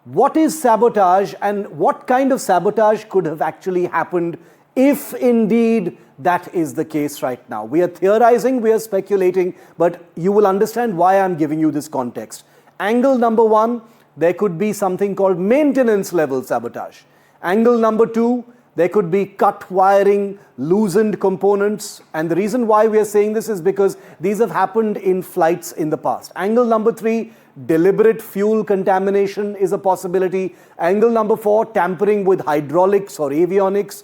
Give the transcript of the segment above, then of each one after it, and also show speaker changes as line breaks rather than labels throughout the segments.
What is sabotage and what kind of sabotage could have actually happened if indeed that is the case right now? We are theorizing, we are speculating, but you will understand why I'm giving you this context. Angle number one, there could be something called maintenance level sabotage. Angle number two, there could be cut wiring, loosened components. And the reason why we are saying this is because these have happened in flights in the past. Angle number three, deliberate fuel contamination is a possibility. Angle number four, tampering with hydraulics or avionics.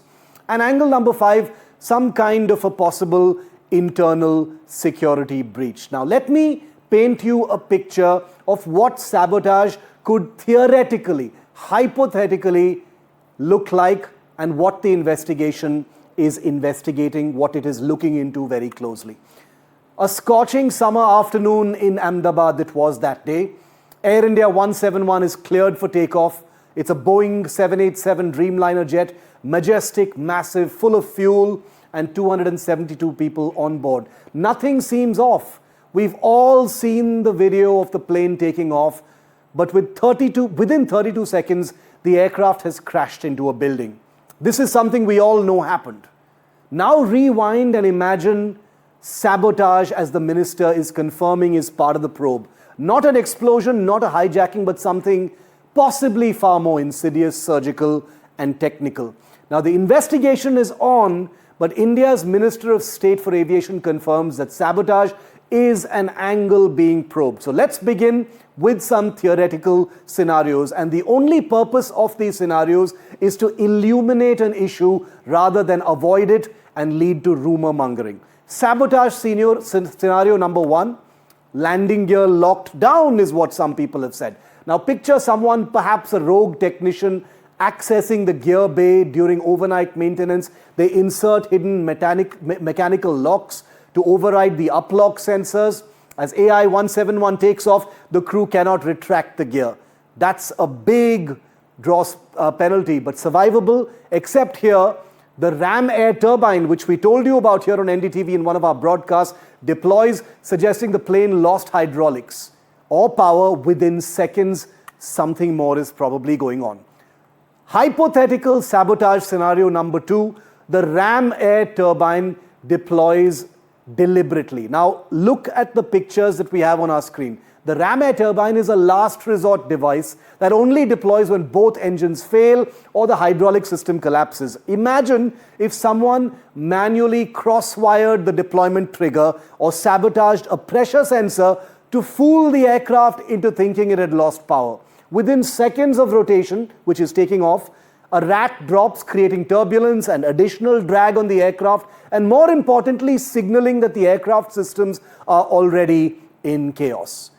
And angle number five, some kind of a possible internal security breach. Now, let me paint you a picture of what sabotage could theoretically, hypothetically look like and what the investigation is investigating, what it is looking into very closely. A scorching summer afternoon in Ahmedabad it was that day. Air India 171 is cleared for takeoff. It's a Boeing 787 Dreamliner jet, majestic, massive, full of fuel, and 272 people on board. Nothing seems off. We've all seen the video of the plane taking off, but within 32 seconds, the aircraft has crashed into a building. This is something we all know happened. Now rewind and imagine sabotage as the minister is confirming is part of the probe. Not an explosion, not a hijacking, but something possibly far more insidious, surgical, and technical. Now the investigation is on, but India's Minister of State for Aviation confirms that sabotage is an angle being probed. So let's begin with some theoretical scenarios, and the only purpose of these scenarios is to illuminate an issue rather than avoid it and lead to rumor mongering. Sabotage scenario number one, landing gear locked down is what some people have said. Now picture someone, perhaps a rogue technician, accessing the gear bay during overnight maintenance. They insert hidden mechanical locks to override the uplock sensors. As AI 171 takes off, the crew cannot retract the gear. That's a big penalty, but survivable, except here, the ram air turbine, which we told you about here on NDTV in one of our broadcasts, deploys, suggesting the plane lost hydraulics or power within seconds. Something more is probably going on. Hypothetical sabotage scenario number two, the ram air turbine deploys deliberately. Now, look at the pictures that we have on our screen. The ram air turbine is a last resort device that only deploys when both engines fail or the hydraulic system collapses. Imagine if someone manually cross-wired the deployment trigger or sabotaged a pressure sensor to fool the aircraft into thinking it had lost power. Within seconds of rotation, which is taking off, a rat drops, creating turbulence and additional drag on the aircraft, and more importantly, signaling that the aircraft systems are already in chaos.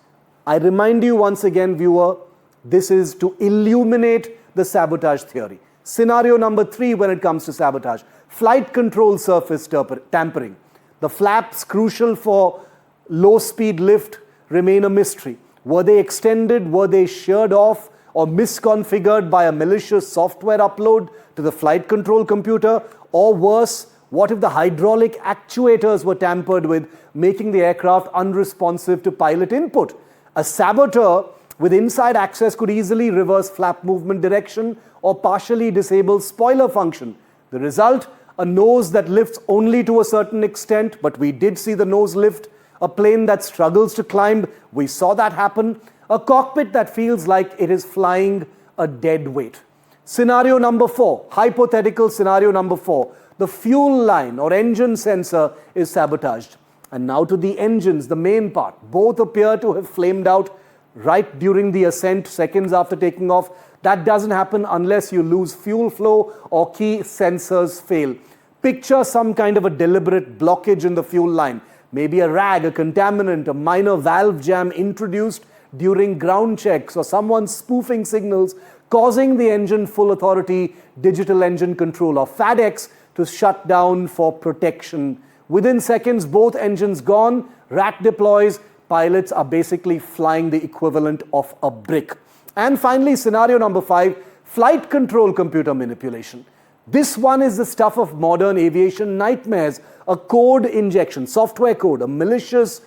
I remind you once again, viewer, this is to illuminate the sabotage theory. Scenario number three when it comes to sabotage, flight control surface tampering. The flaps, crucial for low-speed lift, remain a mystery. Were they extended? Were they sheared off or misconfigured by a malicious software upload to the flight control computer? Or worse, what if the hydraulic actuators were tampered with, making the aircraft unresponsive to pilot input? A saboteur with inside access could easily reverse flap movement direction or partially disable spoiler function. The result, a nose that lifts only to a certain extent, but we did see the nose lift. A plane that struggles to climb, we saw that happen. A cockpit that feels like it is flying a dead weight. Scenario number four, hypothetical scenario number four, the fuel line or engine sensor is sabotaged. And now to the engines, the main part. Both appear to have flamed out right during the ascent, seconds after taking off. That doesn't happen unless you lose fuel flow or key sensors fail. Picture some kind of a deliberate blockage in the fuel line. Maybe a rag, a contaminant, a minor valve jam introduced during ground checks, or someone spoofing signals, causing the engine full authority digital engine control or FADEX to shut down for protection. Within seconds, both engines gone, rat deploys, pilots are basically flying the equivalent of a brick. And finally, scenario number five, flight control computer manipulation. This one is the stuff of modern aviation nightmares. A code injection, software code, a malicious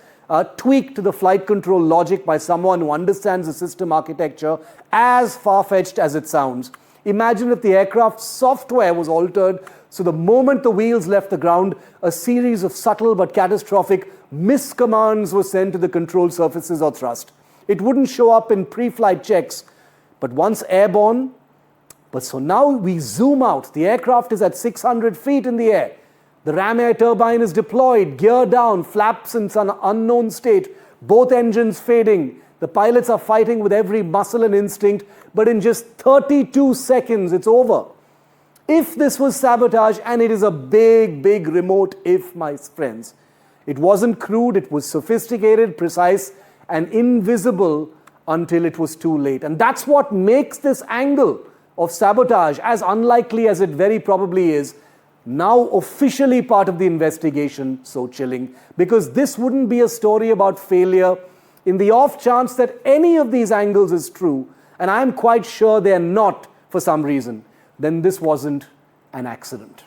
tweaked the flight control logic by someone who understands the system architecture, as far-fetched as it sounds. Imagine if the aircraft's software was altered so the moment the wheels left the ground, a series of subtle but catastrophic miscommands were sent to the control surfaces or thrust. It wouldn't show up in pre-flight checks, but once airborne. But so now we zoom out. The aircraft is at 600 feet in the air. The ram air turbine is deployed, gear down, flaps in some unknown state, both engines fading. The pilots are fighting with every muscle and instinct, but in just 32 seconds, it's over. If this was sabotage, and it is a big, big remote if, my friends, it wasn't crude, it was sophisticated, precise, and invisible until it was too late. And that's what makes this angle of sabotage, as unlikely as it very probably is, now officially part of the investigation, so chilling, because this wouldn't be a story about failure in the off chance that any of these angles is true, and I'm quite sure they're not for some reason, then this wasn't an accident.